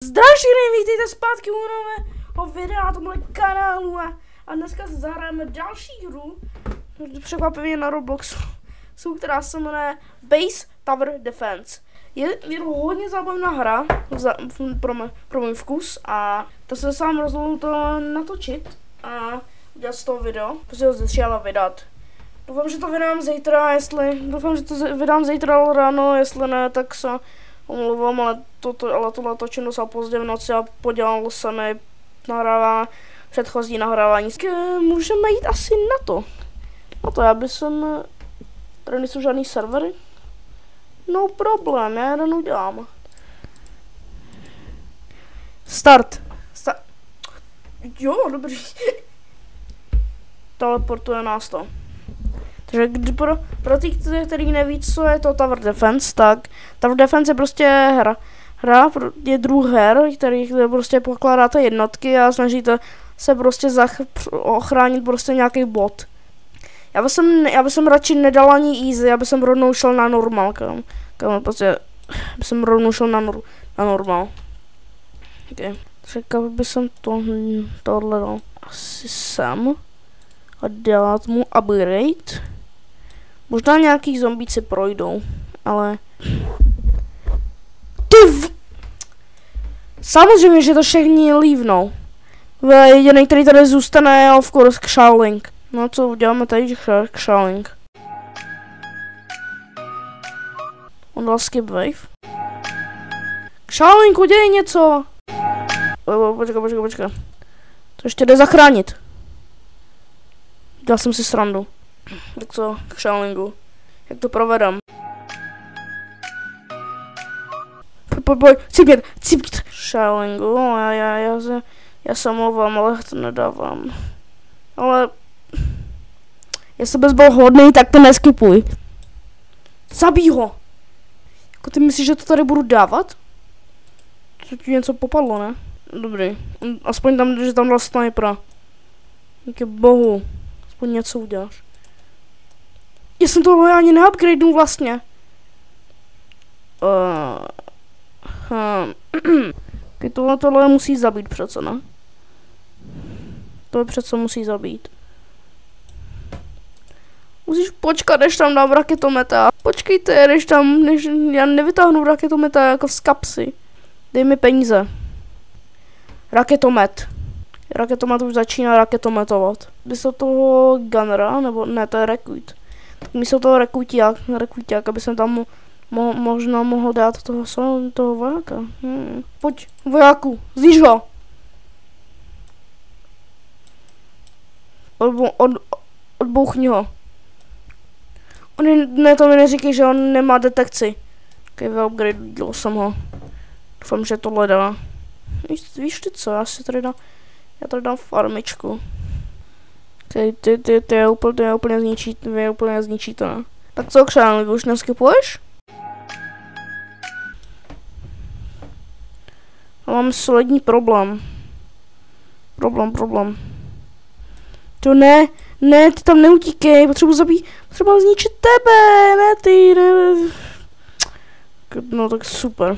Zdravím, vítejte zpátky u nového videa na tomhle kanálu a dneska si zahrajeme další hru, překvapivě na Robloxu, která se jmenuje Base Tower Defense. Je to hodně zábavná hra pro můj vkus a to se sám rozhodl to natočit a udělat z toho video, protože ho začala vydat. Doufám, že to vydám zítra, vydám zítra ráno, jestli ne, tak se omlouvám, ale tohle točím docela pozdě v noci a podělal se mi předchozí nahrávání. Můžeme jít asi na to. Já bych tady nejsou žádný servery. No problém, já jeden udělám. Start. Jo, dobrý. Teleportuje nás to. Takže pro ty, kteří neví, co je to Tower Defense, tak Tower Defense je prostě hra je druh her, který prostě pokládáte jednotky a snažíte se prostě ochránit prostě nějaký bod. Já bych radši nedal ani easy, já bych rovnou šel na normal, prostě bych rovnou šel na normal. Okay. Řekl bych tohle dal asi sem a dělat mu upgrade. Možná nějaký zombíci projdou, ale... Samozřejmě, že to všichni lívnou. Jediný, který tady zůstane, je of course Xiaoling. No co uděláme tady, Xiaoling. On dal skip wave. Xiaoling, udělej něco! Počkej. To ještě jde zachránit. Dělal jsem si srandu. Tak co, k Xiaolingu. Jak to provedám? Pojď, cipnět. Xiaolingu, já se omlouvám, ale to nedávám. Ale... Jestli bys byl hodný, tak to neskipuj. Zabij ho! Jako ty myslíš, že to tady budu dávat? Co ti něco popadlo, ne? Dobrý. Aspoň tam, že tam dal snipera. Díky bohu. Aspoň něco uděláš. Já jsem tohle ani neupgradenul vlastně. Tohle musí zabít přece, ne? To přece musí zabít. Musíš počkat, než tam dám raketometa. Počkejte, než já nevytáhnu raketometa jako z kapsy. Dej mi peníze. Raketomet. Raketomet už začíná raketometovat. Místo toho gunnera, nebo ne, to je recruit. Tak místo toho rekruťáka by jsem tam možná mohl dát toho vojáka. Pojď, vojáku, zvíš ho! Odbouchni ho. To mi neříkej, že on nemá detekci. Okay, vyupgradeoval jsem ho. Doufám, že tohle dá. Víš ty co, já tady dám farmičku. Ty je úplně zničí to, ne? Tak co, Xiaoling, už neskipuješ? Mám solidní problém. Problém. To ne, ty tam neutíkej, potřebuji zničit tebe, ne ty, ne. No tak super.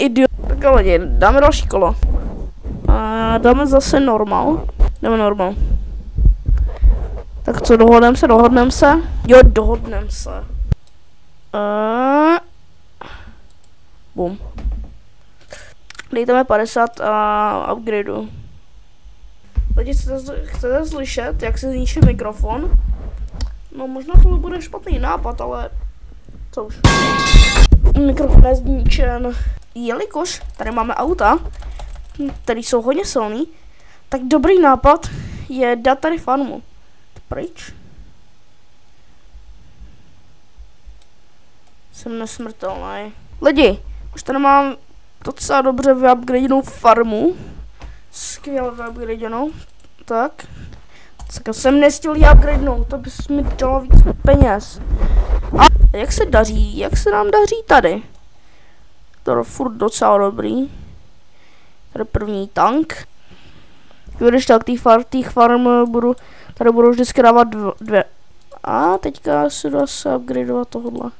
Idiot. Tak ale dáme další kolo. A dáme zase normal. Jdeme normal. Tak co, dohodneme se? Jo, dohodneme se. Boom. Dejte mi 50 a upgradeu. Lidi, chcete slyšet, jak se zničí mikrofon? No možná to bude špatný nápad, ale... Co už? Mikrofon je zničen. Jelikož tady máme auta, které jsou hodně silný, tak dobrý nápad je dát tady farmu. Pryč. Jsem nesmrtelný. Lidi, už tady mám docela dobře vyupgradenou farmu. Skvěle vyupgradenou. Tak jsem nestihl ji upgradenout, to bys mi dalo víc peněz. A jak se nám daří tady? To je furt docela dobrý. Tady první tank. Když tak těch farm tady budu vždycky dávat dvě. A teďka si dá se upgradeovat tohle.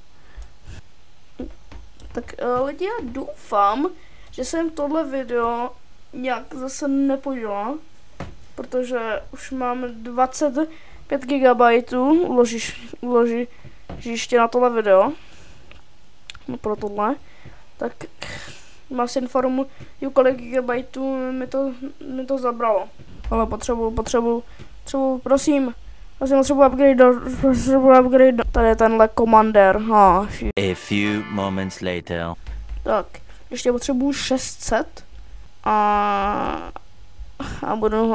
Tak lidi, já doufám, že jsem tohle video nějak zase nepodělal, protože už mám 25 GB uložíš ještě na tohle video. No pro tohle. Tak vás informuji, kolik gigabajtů mi to zabralo. Ale potřebuji, prosím, potřebuji upgrade, tady je tenhle commander, A few moments later. Tak, ještě potřebuji 600 a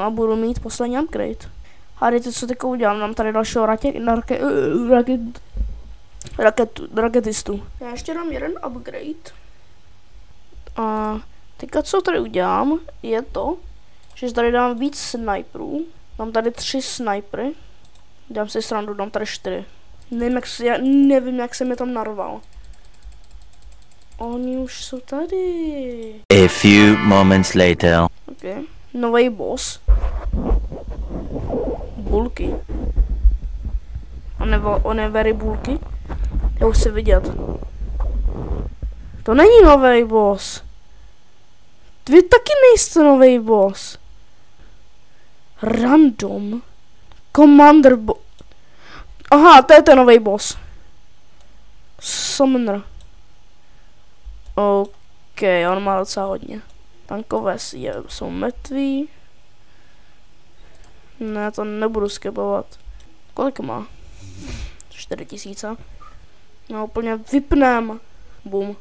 budu mít poslední upgrade. Hádejte, co teďka udělám, dám tady dalšího raketistu. Já ještě dám jeden upgrade. A teďka co tady udělám, je to, že tady dám víc sniperů. Dám tady 3 snipery. Dám si srandu, dám tady 4. Nevím, jak jsem je tam narval. Oni už jsou tady. A few moments later. Okay. Nový boss. Bulky. On je very bulky. Já už chci vidět. To není nový boss. Vy taky nejste nový boss. Random. Commander Aha, to je ten nový boss. Summoner. OK, on má docela hodně. Tankové jsou mrtví. Ne, to nebudu skipovat. Kolik má? 4000. No úplně vypnem. Boom.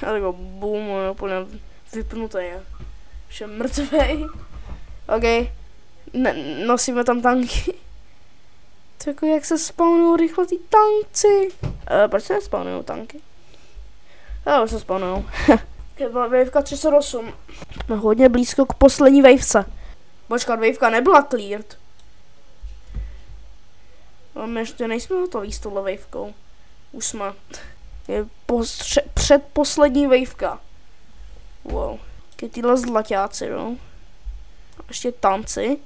A tako boom, on je úplně vypnutý. Vše mrtvej. OK. Nosíme tam tanky. To jako jak se spawnují rychle ty tanci. Proč se nespawnují tanky? Jo, se spawnují. Waveka 38. Jsme hodně blízko k poslední wavece. Počkat, waveka nebyla cleared. My ještě nejsme hotoví s touhle wavekou. Už jsme. Je předposlední waveka. Wow. Tyhle zlaťáci, no. A ještě tanci.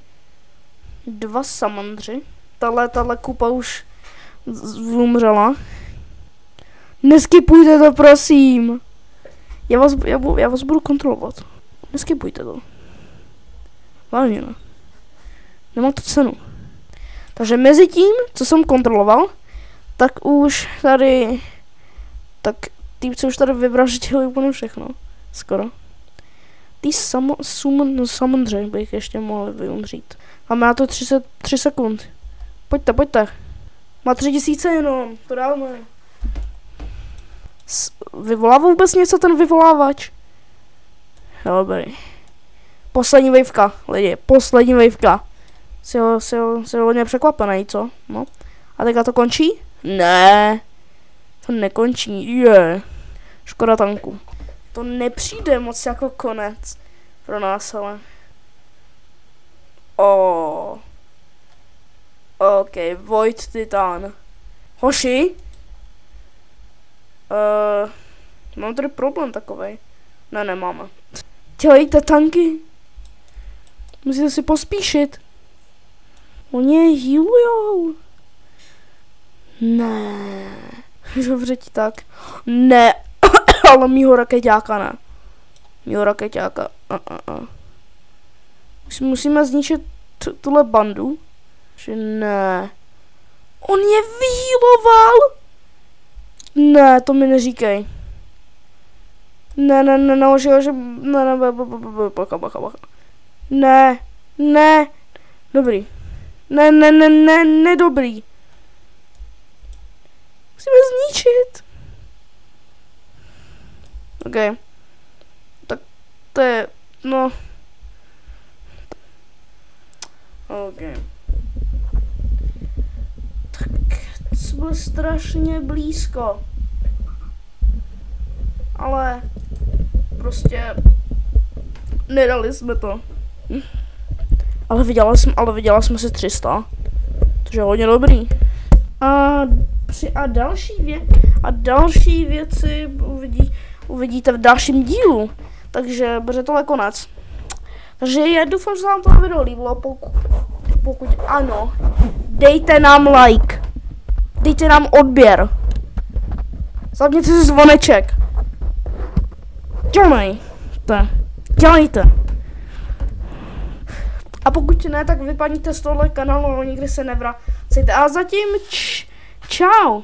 2 samandři. Tahle kupa už umřela. Neskipujte to, prosím. Já vás budu kontrolovat. Neskipujte to. Vážně ne. Nemá to cenu. Takže mezi tím, co jsem kontroloval, tak už tady... Tak týpci už tady vyvraždili úplně všechno. Skoro. Ty samandře bych ještě mohli vyumřít. Máme na to 3 sekund. Pojďte. Má 3000 jenom, to dáme. Vyvolá vůbec něco ten vyvolávač? Dobrý. Poslední waveka, lidi, poslední waveka. Jsi hodně překvapený, co? No. A teďka to končí? Ne. To nekončí, Škoda tanku. To nepřijde moc jako konec pro nás, ale. OK, Void Titan. Hoši? Mám tady problém takovej. Ne, nemáme. Dělejte tanky. Musíte si pospíšit. Oni je healujou. Ne. Dobře ti tak. Ne. Ale mýho rakeťáka ne. Mýho rakeťáka. Musíme zničit tuhle bandu. Že ne. On je vyhýloval. Ne, to mi neříkej. Ne, že bacha. Ne. Dobrý. Ne, dobrý. Musíme zničit. OK. Tak to je, no. OK. Tak jsme strašně blízko. Ale prostě nedali jsme to. Ale vydělali jsme si 300. To je hodně dobrý. A další věci uvidíte v dalším dílu. Takže bude tohle konec. Takže já doufám, že se vám to video líbilo. Pokud ano, dejte nám like. Dejte nám odběr. Zapněte si zvoneček. Dělejte. A pokud ne, tak vypadněte z tohle kanálu a nikdy se nevracejte. A zatím čau.